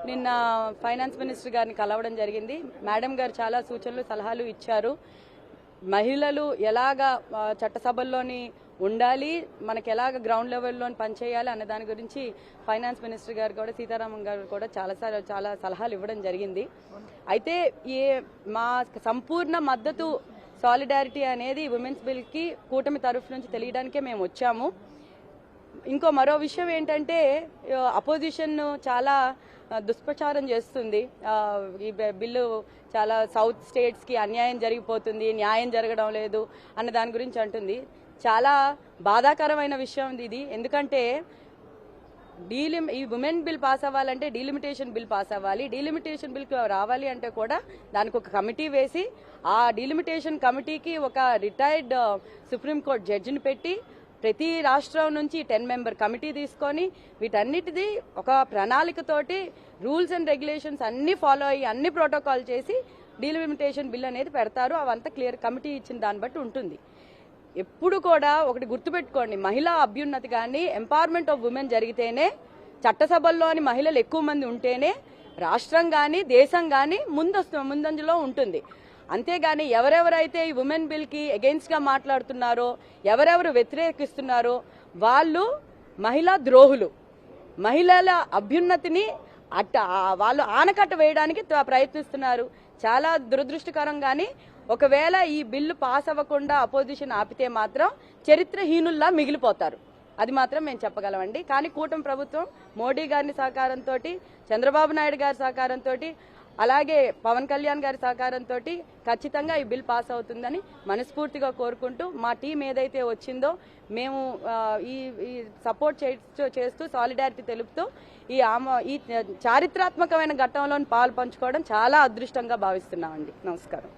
నిన్న finance minister గారిని కలవడం జరిగింది. మేడం గారు చాలా సూచనలు సలహాలు ఇచ్చారు. మహిళలు ఎలాగా చట్టసభల్లోని ఉండాలి, మనకి ఎలాగ గ్రౌండ్ లెవెల్లో పనిచేయాలి అన్న దాని గురించి ఫైనాన్స్ మినిస్టర్ గారు కూడా సీతారామన్ గారు కూడా చాలా సలహాలు ఇవ్వడం జరిగింది. అయితే మా సంపూర్ణ మద్దతు సాలిడారిటీ అనేది ఉమెన్స్ బిల్కి కూటమి తరఫు నుంచి తెలియడానికే మేము వచ్చాము. మరో విషయం ఏంటంటే అపోజిషన్ చాలా దుష్ప్రచారం చేస్తుంది. ఈ బిల్లు చాలా సౌత్ స్టేట్స్కి అన్యాయం జరిగిపోతుంది, న్యాయం జరగడం లేదు అన్న దాని గురించి అంటుంది. చాలా బాధాకరమైన విషయం ఇది. ఎందుకంటే ఈ ఉమెన్ బిల్ పాస్ అవ్వాలంటే డీలిమిటేషన్ బిల్ పాస్ అవ్వాలి. డీలిమిటేషన్ బిల్ రావాలి అంటే కూడా దానికి ఒక కమిటీ వేసి ఆ డీలిమిటేషన్ కమిటీకి ఒక రిటైర్డ్ సుప్రీంకోర్టు జడ్జిని పెట్టి ప్రతి రాష్ట్రం నుంచి 10 మెంబర్ కమిటీ తీసుకొని వీటన్నిటిది ఒక ప్రణాళికతోటి రూల్స్ అండ్ రెగ్యులేషన్స్ అన్ని ఫాలో అయ్యి అన్ని ప్రోటోకాల్ చేసి డీలిమిటేషన్ బిల్ అనేది పెడతారు. అవంతా క్లియర్ కమిటీ ఇచ్చిన దాన్ని బట్టి ఉంటుంది. ఎప్పుడు కూడా ఒకటి గుర్తుపెట్టుకోండి, మహిళా అభ్యున్నతి కానీ ఎంపవర్మెంట్ ఆఫ్ ఉమెన్ జరిగితేనే, చట్టసభల్లోని మహిళలు ఎక్కువ మంది ఉంటేనే రాష్ట్రం కానీ దేశం కానీ ముందంజలో ఉంటుంది. అంతేగాని ఎవరెవరైతే ఈ ఉమెన్ బిల్కి అగెయిన్స్ట్గా మాట్లాడుతున్నారో, ఎవరెవరు వ్యతిరేకిస్తున్నారో వాళ్ళు మహిళా ద్రోహులు. మహిళల అభ్యున్నతిని వాళ్ళు ఆనకట్ట వేయడానికి ప్రయత్నిస్తున్నారు. చాలా దురదృష్టకరం. కానీ ఒకవేళ ఈ బిల్లు పాస్ అవ్వకుండా అపోజిషన్ ఆపితే మాత్రం చరిత్రహీనుల్లా మిగిలిపోతారు. అది మాత్రం మేము చెప్పగలమండి. కానీ కూటమి ప్రభుత్వం మోడీ గారి సహకారంతో, చంద్రబాబు నాయుడు గారి సహకారంతో, అలాగే పవన్ కళ్యాణ్ గారి సహకారంతో ఖచ్చితంగా ఈ బిల్ పాస్ అవుతుందని మనస్ఫూర్తిగా కోరుకుంటూ, మా టీం ఏదైతే వచ్చిందో మేము ఈ సపోర్ట్ చేస్తూ సాలిడారిటీ తెలుపుతూ ఈ చారిత్రాత్మకమైన ఘట్టంలో పాలు పంచుకోవడం చాలా అదృష్టంగా భావిస్తున్నామండి. నమస్కారం.